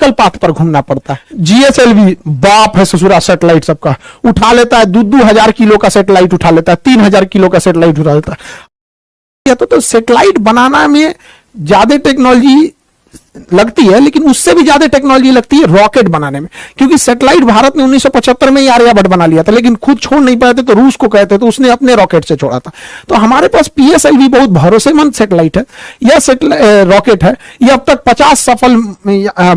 Elliptical path पर घूमना पड़ता है। जीएसएलवी बाप है ससुरा सैटेलाइट सबका, उठा लेता है 2,000 किलो का सैटेलाइट उठा लेता है, 3,000 किलो का सैटेलाइट उठा लेता है। तो सैटेलाइट बनाना में ज्यादा टेक्नोलॉजी लगती है, लेकिन उससे भी ज्यादा टेक्नोलॉजी लगती है रॉकेट बनाने में, क्योंकि सैटेलाइट भारत ने 1975 में ही आर्यभट्ट बना लिया था, लेकिन खुद छोड़ नहीं पाए थे तो रूस को कहते, तो उसने अपने रॉकेट से छोड़ा था। तो हमारे पास पीएसएलवी बहुत भरोसेमंद सैटेलाइट है, यह रॉकेट है, यह अब तक 50 सफल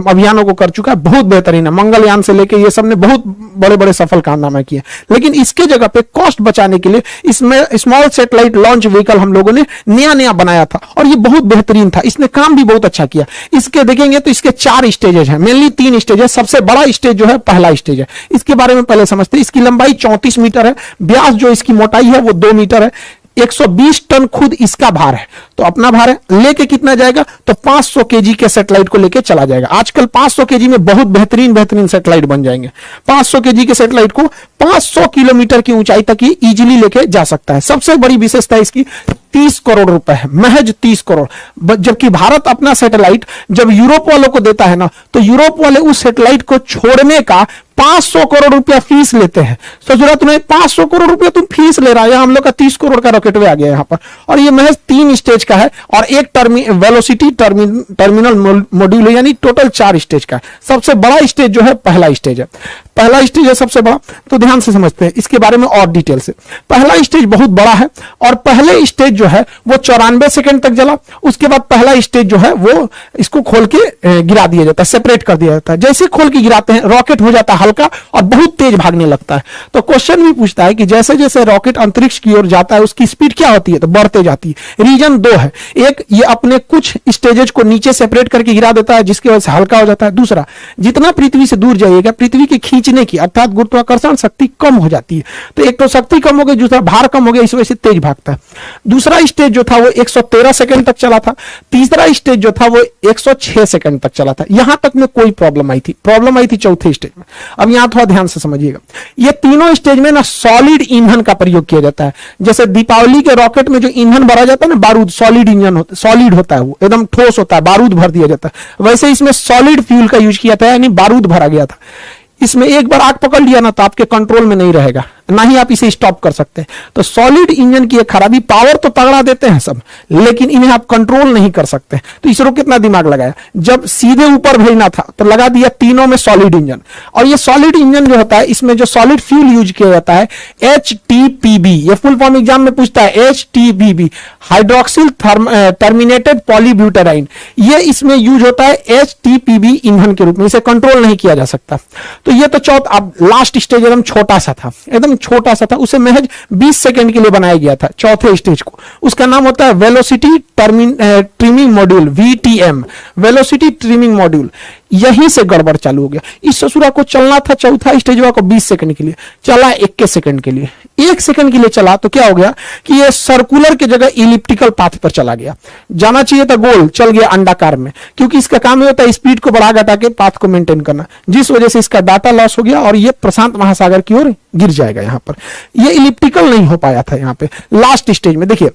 अभियानों को कर चुका है, बहुत बेहतरीन है। मंगलयान से लेके ये सब ने बहुत बड़े बड़े सफल कारनामे किए, लेकिन इसके जगह पे कॉस्ट बचाने के लिए इसमें स्मॉल सैटेलाइट लॉन्च व्हीकल हम लोगों ने नया बनाया था, और ये बहुत बेहतरीन था, इसने काम भी बहुत अच्छा किया। इसके देखेंगे तो इसके 4 स्टेजेस हैं, मेनली 3 स्टेज है। सबसे बड़ा स्टेज जो है पहला स्टेज है, इसके बारे में पहले समझते हैं। इसकी लंबाई 34 मीटर है, व्यास जो इसकी मोटाई है वो 2 मीटर है, 120 टन खुद इसका भार है, तो अपना भार है। लेके कितना जाएगा, तो 500 केजी के सैटेलाइट को लेके चला जाएगा। आजकल 500 केजी में बहुत बेहतरीन सैटेलाइट बन जाएंगे। 500 केजी के सैटेलाइट को 500 किलोमीटर की ऊंचाई तक ही इजीली लेके जा सकता है। सबसे बड़ी विशेषता इसकी 30 करोड़ रुपए है, महज 30 करोड़। जबकि भारत अपना सैटेलाइट जब यूरोप वालों को देता है ना, तो यूरोप वाले उस सैटेलाइट को छोड़ने का 500 करोड़ रुपया फीस लेते हैं। सोचो तुम्हें 500 करोड़ रुपया तुम फीस ले रहा है, हम लोग का 30 करोड़ का रॉकेट वे आ गया यहाँ पर। और ये महज 3 स्टेज का है, और एक वेलोसिटी टर्मिनल मॉड्यूल है, यानी टोटल 4 स्टेज का है। सबसे बड़ा स्टेज जो है पहला स्टेज है, पहला स्टेज है सबसे बड़ा। तो ध्यान से समझते हैं इसके बारे में और डिटेल से। पहला स्टेज बहुत बड़ा है, और पहले स्टेज जो है वो 94 सेकंड तक जला। उसके बाद पहला स्टेज जो है वो इसको खोल के गिरा दिया जाता है, सेपरेट कर दिया जाता है। जैसे खोल के गिराते हैं रॉकेट हो जाता है हल्का और बहुत तेज भागने लगता है। तो क्वेश्चन भी पूछता है कि जैसे जैसे रॉकेट अंतरिक्ष की ओर जाता है उसकी स्पीड क्या होती है, तो बढ़ते जाती है। रीजन 2 है, एक ये अपने कुछ स्टेजेस को नीचे सेपरेट करके गिरा देता है जिसकी वजह से हल्का हो जाता है। दूसरा, जितना पृथ्वी से दूर जाइएगा पृथ्वी के खींचने की अर्थात गुरुत्वाकर्षण शक्ति कम हो जाती है। तो एक तो शक्ति कम हो गई, दूसरा भार कम हो गया, इस वजह से तेज भागता है। दूसरा स्टेज जो था वो 113 सेकंड तक चला था। तीसरा स्टेज जो था वो 106 सेकंड तक चला था। यहां तक में कोई प्रॉब्लम आई थी चौथे स्टेज में। अब यहां थोड़ा ध्यान से समझिएगा, ये तीनों स्टेज में ना सॉलिड ईंधन का प्रयोग किया जाता है। जैसे दीपावली के रॉकेट में जो ईंधन भरा जाता है ना, बारूद, सॉलिड इंजन होता, सॉलिड होता है, वो एकदम ठोस होता है, बारूद भर दिया जाता है। वैसे इसमें सॉलिड फ्यूल का यूज किया था, यानी बारूद भरा गया था। इसमें एक बार आग पकड़ लिया ना तो आपके कंट्रोल में नहीं रहेगा, ना ही आप इसे स्टॉप कर सकते हैं। तो सॉलिड इंजन की एक खराबी, पावर तो तगड़ा देते हैं सब, लेकिन इन्हें आप कंट्रोल नहीं कर सकते। तो इसरो कितना दिमाग लगाया, जब सीधे ऊपर भेजना था तो लगा दिया तीनों में सॉलिड इंजन। और ये सॉलिड इंजन जो होता है इसमें जो सॉलिड फ्यूल यूज किया जाता है HTPB, ये फुल फॉर्म एग्जाम में पूछता है, HTPB हाइड्रोक्सिल टर्मिनेटेड पॉलीब्यूटेराइन, ये इसमें यूज होता है HTPB ईंधन के रूप में। इसे कंट्रोल नहीं किया जा सकता। तो ये तो चौथा, अब लास्ट स्टेज एकदम छोटा सा था, एकदम छोटा सा था, उसे महज 20 सेकंड के लिए बनाया गया था चौथे स्टेज को। उसका नाम होता है velocity trimming module, VTM, velocity trimming module. यहीं से गड़बड़ चालू हो गया। इस ससुरा को चलना था चौथा स्टेज को 20 सेकंड के लिए, चला 21 सेकंड के लिए। 1 सेकंड के लिए चला तो क्या हो गया कि ये सर्कुलर की जगह इलिप्टिकल पाथ पर चला गया। जाना चाहिए था गोल, चल गया अंडाकार में, क्योंकि इसका काम होता है स्पीड को बढ़ा घटा के पाथ को मेंटेन करना, जिस वजह से इसका डाटा लॉस हो गया और ये प्रशांत महासागर की ओर गिर जाएगा। यहां पर ये इलिप्टिकल नहीं हो पाया था। यहां पे लास्ट स्टेज में देखिए,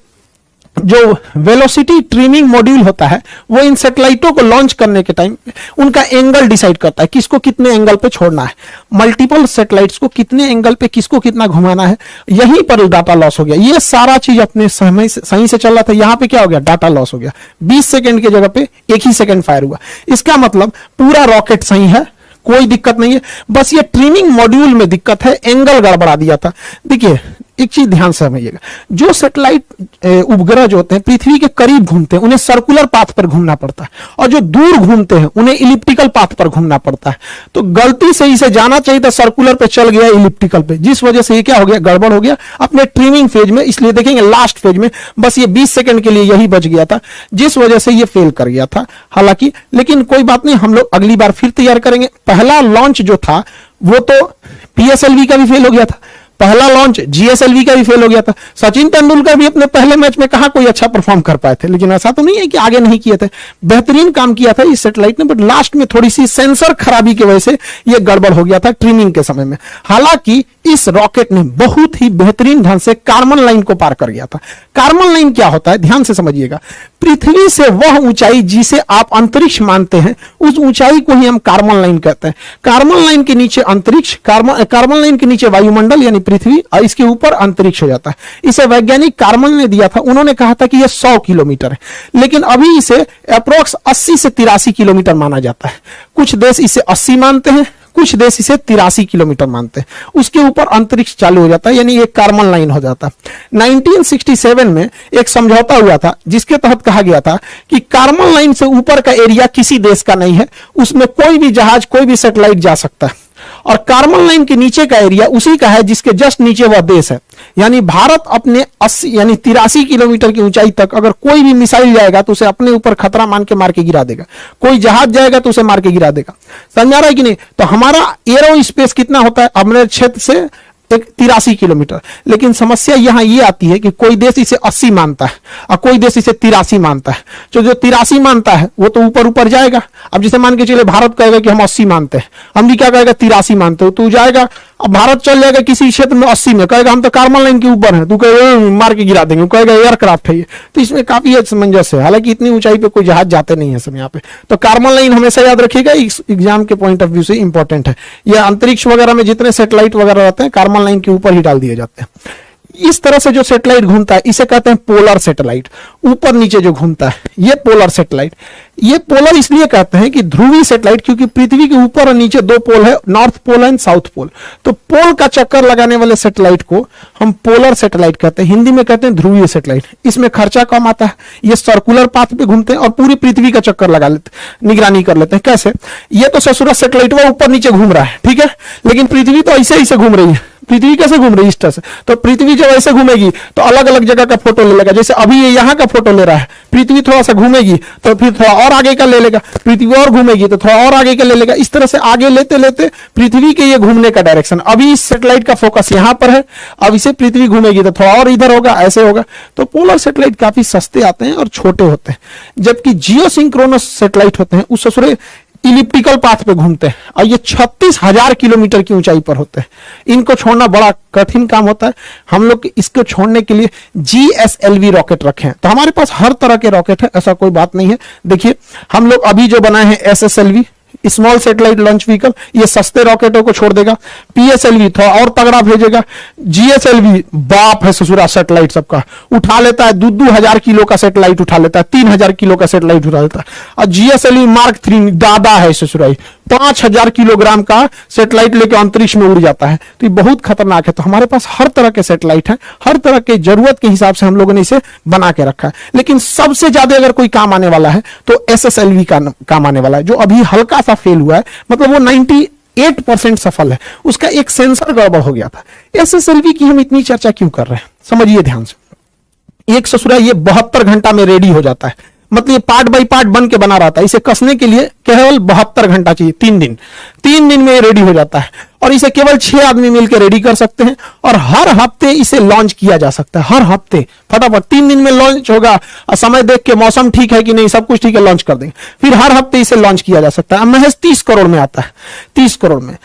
जो वेलोसिटी ट्रिमिंग मॉड्यूल होता है वो इन सैटेलाइटों को लॉन्च करने के टाइम उनका एंगल डिसाइड करता है, किसको कितने एंगल पे छोड़ना है, मल्टीपल सैटेलाइट्स को कितने एंगल पे किसको कितना घुमाना है। यहीं पर डाटा लॉस हो गया। ये सारा चीज अपने समय सही से चल रहा था, यहां पे क्या हो गया, डाटा लॉस हो गया। 20 सेकंड की जगह पे 1 ही सेकंड फायर हुआ। इसका मतलब पूरा रॉकेट सही है, कोई दिक्कत नहीं है, बस ये ट्रिमिंग मॉड्यूल में दिक्कत है, एंगल गड़बड़ा दिया था। देखिए एक चीज ध्यान से समझिएगा, जो सैटेलाइट उपग्रह जो होते हैं पृथ्वी के करीब घूमते हैं उन्हें सर्कुलर पाथ पर घूमना पड़ता है, और जो दूर घूमते हैं उन्हें इलिप्टिकल पाथ पर घूमना पड़ता है। तो गलती से इसे जाना चाहिए था सर्कुलर पे, चल गया इलिप्टिकल पे, जिस वजह से ये क्या हो गया, गड़बड़ हो गया अपने ट्रिमिंग फेज में। इसलिए देखेंगे लास्ट फेज में बस ये 20 सेकंड के लिए यही बच गया था, जिस वजह से ये फेल कर गया था। हालांकि लेकिन कोई बात नहीं, हम लोग अगली बार फिर तैयार करेंगे। पहला लॉन्च जो था वो तो PSLV का भी फेल हो गया था, पहला लॉन्च GSLV का भी फेल हो गया था। सचिन तेंदुलकर भी अपने पहले मैच में कहा कोई अच्छा परफॉर्म कर पाए थे, लेकिन ऐसा तो नहीं है कि आगे नहीं किए थे, बेहतरीन काम किया था इस सैटेलाइट ने, बट लास्ट में थोड़ी सी सेंसर खराबी की वजह से यह गड़बड़ हो गया था ट्रिमिंग के समय में। हालांकि इस रॉकेट ने बहुत ही बेहतरीन ढंग से कार्बन लाइन को पार कर गया था। कार्बन लाइन क्या होता है, ध्यान से समझिएगा। पृथ्वी से वह ऊंचाई जिसे आप अंतरिक्ष मानते हैं, उस ऊंचाई को ही हम कार्बन लाइन कहते हैं। कार्बन लाइन के नीचे अंतरिक्ष, कार्बन लाइन के नीचे वायुमंडल यानी पृथ्वी, और इसके ऊपर अंतरिक्ष हो जाता है। इसे वैज्ञानिक कार्बन ने दिया था, उन्होंने कहा था कि यह 100 किलोमीटर है, लेकिन अभी इसे अप्रोक्स 80 से 83 किलोमीटर माना जाता है। कुछ देश इसे 80 मानते हैं, कुछ देश इसे 83 किलोमीटर मानते हैं। उसके ऊपर अंतरिक्ष चालू हो जाता है, यानी एक कार्बन लाइन हो जाता है। 1967 में एक समझौता हुआ था जिसके तहत कहा गया था कि कार्बन लाइन से ऊपर का एरिया किसी देश का नहीं है, उसमें कोई भी जहाज, कोई भी सैटेलाइट जा सकता है, और कार्बन लाइन के नीचे का एरिया उसी का है जिसके जस्ट नीचे वह देश है। यानी भारत अपने 80 यानी 83 किलोमीटर की ऊंचाई तक अगर कोई भी मिसाइल जाएगा तो उसे अपने ऊपर खतरा मान के मार के गिरा देगा, कोई जहाज जाएगा तो उसे मार के गिरा देगा। समझ आ रहा है कि नहीं? तो हमारा एरो स्पेस कितना होता है अपने क्षेत्र से, एक 83 किलोमीटर। लेकिन समस्या यहां ये आती है कि कोई देश इसे 80 मानता है और कोई देश इसे 83 मानता है। जो 83 मानता है वो तो ऊपर ऊपर जाएगा। अब जैसे मान के चले भारत कहेगा कि हम 80 मानते हैं, अमेरिका कहेगा 83 मानते हो, तो जाएगा। अब भारत चल जाएगा किसी क्षेत्र में 80 में, कहेगा हम तो कार्बन लाइन के ऊपर हैं, तू कहेगा मार के गिरा देंगे, कहेगा एयरक्राफ्ट है ये। तो इसमें काफी असमंजस है, हालांकि इतनी ऊंचाई पे कोई जहाज जाते नहीं है सब यहाँ पे। तो कार्बन लाइन हमेशा याद रखिएगा, एग्जाम के पॉइंट ऑफ व्यू से इंपॉर्टेंट है। यह अंतरिक्ष वगैरह में जितने सैटेलाइट वगैरह रहते हैं कार्बन लाइन के ऊपर ही डाल दिए जाते हैं। इस तरह से जो सैटेलाइट घूमता है इसे कहते हैं पोलर सैटेलाइट। ऊपर नीचे जो घूमता है ये पोलर सैटेलाइट। ये पोलर इसलिए कहते हैं कि ध्रुवीय सैटेलाइट, क्योंकि पृथ्वी के ऊपर और नीचे दो पोल है, north pole and south pole. तो पोल का चक्कर लगाने वाले सैटेलाइट को हम पोलर सैटेलाइट कहते हैं, हिंदी में कहते हैं ध्रुवीय सैटेलाइट। इसमें खर्चा कम आता है, ये सर्कुलर पाथ पे घूमते हैं और पूरी पृथ्वी का चक्कर लगा लेते हैं, निगरानी कर लेते हैं। कैसे? ये तो ससुरा सैटेलाइट वो ऊपर नीचे घूम रहा है, ठीक है, लेकिन पृथ्वी तो ऐसे ऐसे घूम रही है। पृथ्वी कैसे घूम रही है? इस तरह से। तो पृथ्वी जब ऐसे घूमेगी तो अलग अलग जगह का फोटो ले लेगा। जैसे अभी ये यहाँ का फोटो ले रहा है, पृथ्वी थोड़ा सा घूमेगी तो फिर थोड़ा और आगे का ले लेगा, पृथ्वी और घूमेगी तो थोड़ा और आगे का ले लेगा। इस तरह से आगे लेते लेते पृथ्वी के ये घूमने का डायरेक्शन, अभी इस सैटेलाइट का फोकस यहाँ पर है, अब इसे पृथ्वी घूमेगी तो थोड़ा और इधर होगा, ऐसे होगा। तो पोलर सैटेलाइट काफी सस्ते आते हैं और छोटे होते हैं, जबकि जियोसिंक्रोनस सैटेलाइट होते हैं उस ससुरे इलिप्टिकल पाथ पे घूमते हैं और ये 36,000 किलोमीटर की ऊंचाई पर होते हैं। इनको छोड़ना बड़ा कठिन काम होता है। हम लोग इसको छोड़ने के लिए GSLV रॉकेट रखे हैं। तो हमारे पास हर तरह के रॉकेट है, ऐसा कोई बात नहीं है। देखिए हम लोग अभी जो बनाए हैं SSLV, small satellite launch vehicle, ये सस्ते रॉकेटों को छोड़ देगा। PSLV थोड़ा और तगड़ा भेजेगा। GSLV बाप है ससुरा सैटेलाइट सबका, उठा लेता है 2,000 किलो का सैटेलाइट उठा लेता है, 3,000 किलो का सैटेलाइट उठा लेता है। और GSLV Mark 3 दादा है ससुराई, 5,000 किलोग्राम का सैटेलाइट लेकर अंतरिक्ष में उड़ जाता है। तो ये बहुत खतरनाक है। तो हमारे पास हर तरह के सैटेलाइट है, हर तरह के जरूरत के हिसाब से हम लोगों ने इसे बना के रखा है। लेकिन सबसे ज्यादा अगर कोई काम आने वाला है तो SSLV का काम आने वाला है, जो अभी हल्का सा फेल हुआ है, मतलब वो 98% सफल है। उसका एक सेंसर गड़बड़ हो गया था। SSLV की हम इतनी चर्चा क्यों कर रहे हैं, समझिए ध्यान से। एक ससुरा ये 72 घंटा में रेडी हो जाता है, मतलब ये पार्ट बाय पार्ट बन के बना रहता है। इसे कसने के लिए केवल 72 घंटा चाहिए, 3 दिन में ये रेडी हो जाता है। और इसे केवल 6 आदमी मिलकर रेडी कर सकते हैं और हर हफ्ते इसे लॉन्च किया जा सकता है। हर हफ्ते फटाफट 3 दिन में लॉन्च होगा और समय देख के मौसम ठीक है कि नहीं, सब कुछ ठीक है, लॉन्च कर देंगे। फिर हर हफ्ते इसे लॉन्च किया जा सकता है। महज 30 करोड़ में आता है, 30 करोड़ में।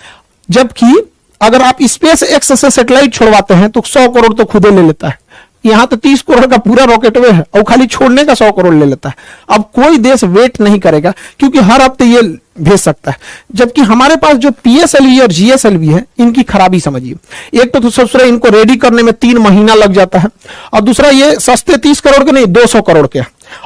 जबकि अगर आप स्पेस एक्स से सैटेलाइट छोड़वाते हैं तो 100 करोड़ तो खुदे ले लेता है। यहां तो 30 करोड़ का पूरा रॉकेट वे है और खाली छोड़ने का 100 करोड़ ले लेता है। अब कोई देश वेट नहीं करेगा क्योंकि हर हफ्ते ये भेज सकता है। जबकि हमारे पास जो PSLV और GSLV है, इनकी खराबी समझिए। एक तो सबसे इनको रेडी करने में 3 महीना लग जाता है, और दूसरा ये सस्ते 30 करोड़ के नहीं 200 करोड़ के,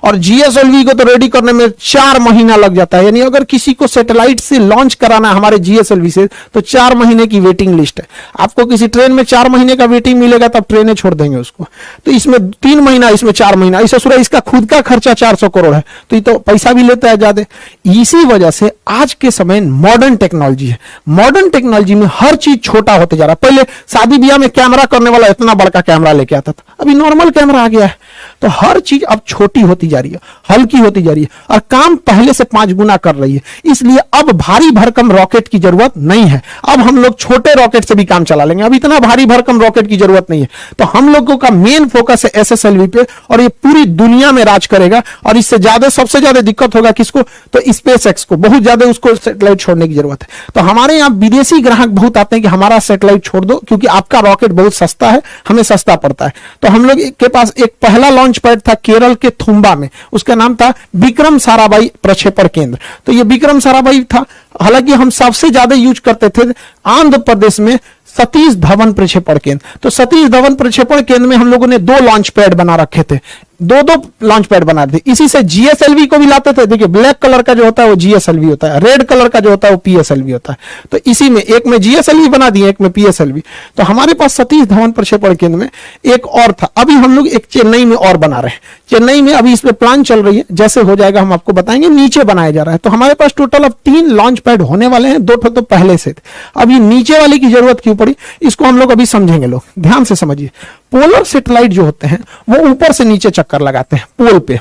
और GSLV को तो रेडी करने में 4 महीना लग जाता है। यानी अगर किसी को सैटेलाइट से लॉन्च कराना है हमारे GSLV से तो 4 महीने की वेटिंग लिस्ट है। आपको किसी ट्रेन में 4 महीने का वेटिंग मिलेगा तब ट्रेनें छोड़ देंगे उसको। तो इसमें 3 महीना, इसमें 4 महीना, इस ससुरा इसका खुद का खर्चा 400 करोड़ है, तो ये तो पैसा भी लेता है ज्यादा। इसी वजह से आज के समय मॉडर्न टेक्नोलॉजी है। मॉडर्न टेक्नोलॉजी में हर चीज छोटा होते जा रहा है। पहले शादी ब्याह में कैमरा करने वाला इतना बड़का कैमरा लेके आता था, अभी नॉर्मल कैमरा आ गया है। तो हर चीज अब छोटी होती जा रही है, हल्की होती जा रही है और काम पहले से 5 गुना कर रही है। इसलिए अब भारी भरकम रॉकेट की जरूरत नहीं है। अब हम लोग छोटे रॉकेट से भी काम चला लेंगे, अब इतना भारी भरकम रॉकेट की जरूरत नहीं है। तो हम लोगों का मेन फोकस है SSLV पे और ये पूरी दुनिया में राज करेगा। और इससे ज्यादा सबसे ज्यादा दिक्कत होगा किसको? तो SpaceX को, बहुत ज्यादा उसको सैटेलाइट छोड़ने की जरूरत है। तो हमारे यहाँ विदेशी ग्राहक बहुत आते हैं कि हमारा सैटेलाइट छोड़ दो क्योंकि आपका रॉकेट बहुत सस्ता है, हमें सस्ता पड़ता है। तो हम लोग के पास एक पहला लॉन्च पैड था केरल के थुम्बा में, उसका नाम था विक्रम साराभाई प्रक्षेपण केंद्र। तो ये विक्रम साराभाई था। हालांकि हम सबसे ज्यादा यूज करते थे आंध्र प्रदेश में सतीश धवन प्रक्षेपण केंद्र। तो सतीश धवन प्रक्षेपण केंद्र में हम लोगों ने 2 लॉन्च पैड बना रखे थे, 2 लॉन्च पैड बना थे। इसी से GSLV को भी लाते थे। देखिए ब्लैक कलर का जो होता है वो GSLV होता है, रेड कलर का जो होता है वो PSLV होता है। तो इसी में एक में GSLV बना दिए, एक में PSLV। तो हमारे पास सतीश धवन प्रक्षेपण केंद्र में एक और था। अभी हम लोग एक चेन्नई में और बना रहे हैं। चेन्नई में अभी इस पे प्लान चल रही है, जैसे हो जाएगा हम आपको बताएंगे। नीचे बनाया जा रहा है। तो हमारे पास टोटल अब 3 लॉन्च पैड होने वाले हैं, 2 तो पहले से थे। अब ये नीचे वाले की जरूरत क्यों पड़ी, इसको हम लोग अभी समझेंगे। लोग ध्यान से समझिए। पोलर सैटेलाइट जो होते हैं वो ऊपर से नीचे चक्कर लगाते हैं पोल पे,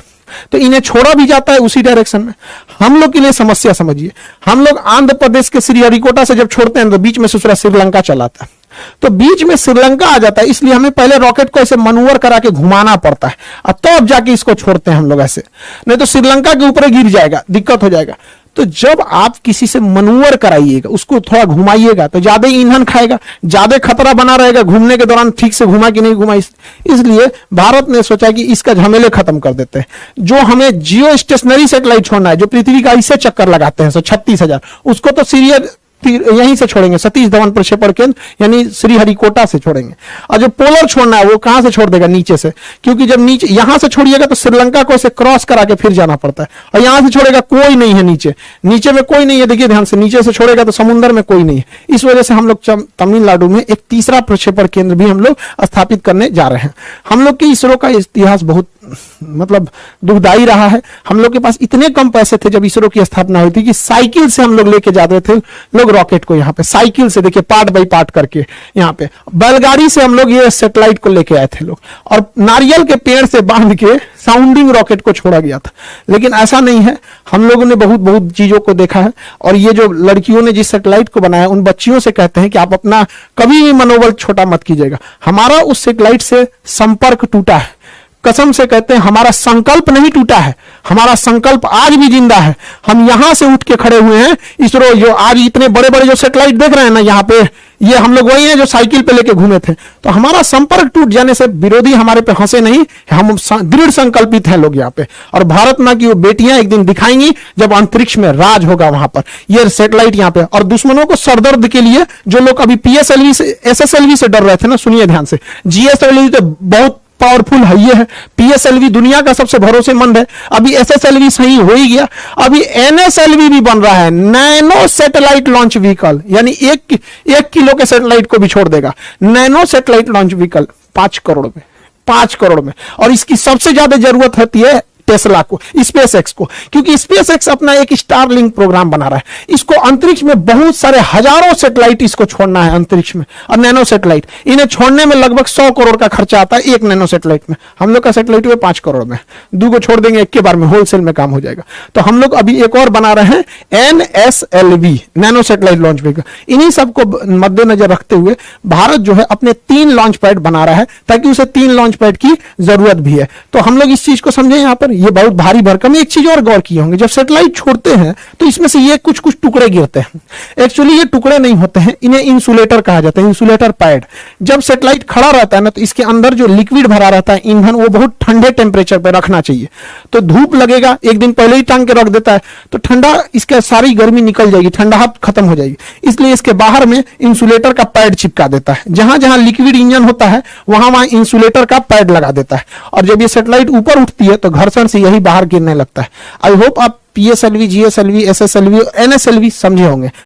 तो इन्हें छोड़ा भी जाता है उसी डायरेक्शन में। हम लोग के लिए समस्या समझिए, हम लोग आंध्र प्रदेश के श्रीहरिकोटा से जब छोड़ते हैं तो बीच में दूसरा श्रीलंका चलाता है, तो बीच में श्रीलंका आ जाता है। इसलिए हमें पहले रॉकेट को ऐसे मनूवर करा के घुमाना पड़ता है और तब जाके इसको छोड़ते हैं हम लोग ऐसे, नहीं तो श्रीलंका के ऊपर गिर जाएगा, दिक्कत हो जाएगा। तो जब आप किसी से मनूवर कराइएगा, उसको थोड़ा घुमाइएगा, तो ज्यादा ईंधन खाएगा, ज्यादा खतरा बना रहेगा घूमने के दौरान ठीक से घुमा कि नहीं घुमा। इसलिए भारत ने सोचा कि इसका झमेले खत्म कर देते हैं। जो हमें जियो स्टेशनरी सैटेलाइट छोड़ना है, जो पृथ्वी का इससे चक्कर लगाते हैं 36,000, उसको तो सीरियल यहीं से छोड़ेंगे, सतीश धवन प्रक्षेपण केंद्र यानी श्रीहरिकोटा से छोड़ेंगे। और जो पोलर छोड़ना है वो कहां से छोड़ देगा? नीचे से, क्योंकि जब नीचे यहां से छोड़िएगा तो श्रीलंका को ऐसे क्रॉस करा के फिर जाना पड़ता है। और यहां से छोड़ेगा कोई नहीं है नीचे, नीचे में कोई नहीं है। देखिए ध्यान से, नीचे से छोड़ेगा तो समुद्र में कोई नहीं है। इस वजह से हम लोग तमिलनाडु में एक तीसरा प्रक्षेपण केंद्र भी हम लोग स्थापित करने जा रहे हैं। हम लोग के इसरो का इतिहास बहुत मतलब दुखदाई रहा है। हम लोग के पास इतने कम पैसे थे जब इसरो की स्थापना हुई थी कि साइकिल से हम लोग लेके जाते थे लोग रॉकेट को, यहाँ पे साइकिल से, देखिए पार्ट बाई पार्ट करके, यहाँ पे बैलगाड़ी से हम लोग ये सैटेलाइट को लेके आए थे लोग, और नारियल के पेड़ से बांध के साउंडिंग रॉकेट को छोड़ा गया था। लेकिन ऐसा नहीं है, हम लोगों ने बहुत बहुत चीजों को देखा है। और ये जो लड़कियों ने जिस सैटेलाइट को बनाया, उन बच्चियों से कहते हैं कि आप अपना कभी भी मनोबल छोटा मत कीजिएगा। हमारा उस सैटेलाइट से संपर्क टूटा है, कसम से कहते हैं हमारा संकल्प नहीं टूटा है, हमारा संकल्प आज भी जिंदा है। हम यहां से उठ के खड़े हुए हैं। इसरो जो आज इतने बड़े बड़े जो सैटेलाइट देख रहे हैं ना यहाँ पे, ये हम लोग वही हैं जो साइकिल पे लेके घूमे थे। तो हमारा संपर्क टूट जाने से विरोधी हमारे पे हंसे नहीं, हम दृढ़ संकल्पित हैं लोग यहाँ पे। और भारत मां की वो बेटियां एक दिन दिखाएंगी जब अंतरिक्ष में राज होगा वहां पर, ये सैटेलाइट यहाँ पे। और दुश्मनों को सरदर्द के लिए जो लोग अभी PSLV से SSLV से डर रहे थे ना, सुनिए ध्यान से, GSLV तो बहुत पावरफुल है, ये है PSLV दुनिया का सबसे भरोसेमंद है। अभी SSLV सही हो ही गया, अभी NSLV भी बन रहा है, नैनो सैटेलाइट लॉन्च व्हीकल, यानी 1 किलो के सैटेलाइट को भी छोड़ देगा। Nano satellite launch vehicle 5 crore में, 5 करोड़ में। और इसकी सबसे ज्यादा जरूरत होती है टेस्ला को, SpaceX को, क्योंकि SpaceX अपना एक स्टारलिंक प्रोग्राम बना रहा है। इसको अंतरिक्ष में बहुत सारे हजारों सैटेलाइट इसको छोड़ना है अंतरिक्ष में। और नैनो सैटेलाइट इन्हें छोड़ने में लगभग 100 करोड़ का खर्चा आता है एक नैनो सैटेलाइट में। हम लोग का सैटेलाइट हुए 5 करोड़ में, 2 को छोड़ देंगे एक के बार में, होलसेल में काम हो जाएगा। तो हम लोग अभी एक और बना रहे हैं NSLV, nano satellite launch vehicle. इन्हीं सबको मद्देनजर रखते हुए भारत जो है अपने 3 लॉन्च पैड बना रहा है, ताकि उसे 3 लॉन्च पैड की जरूरत भी है। तो हम लोग इस चीज को समझे यहाँ पर, ये बहुत भारी भरकम। एक चीज और गौर किए होंगे, जब सैटेलाइट छोड़ते हैं तो इसमें से ये कुछ कुछ टुकड़े गिरते हैं। एक्चुअली ये टुकड़े नहीं होते हैं, इन्हें इंसुलेटर कहा जाता है, इंसुलेटर पैड। जब सैटेलाइट खड़ा रहता है ना, तो इसके अंदर जो लिक्विड भरा रहता है ईंधन, वो बहुत ठंडे टेम्परेचर पर रखना चाहिए। तो धूप लगेगा, एक दिन पहले ही टांग के रख देता है, तो ठंडा, इसके सारी गर्मी निकल जाएगी, ठंडाहट खत्म हो जाएगी। इसलिए इसके बाहर में इंसुलेटर का पैड चिपका देता है। जहां जहां लिक्विड इंजन होता है वहां वहां इंसुलेटर का पैड लगा देता है। और जब ये सैटेलाइट ऊपर उठती है तो घर्षण से यही बाहर गिरने लगता है। आई होप आप PSLV, GSLV, SSLV, NSLV समझे होंगे।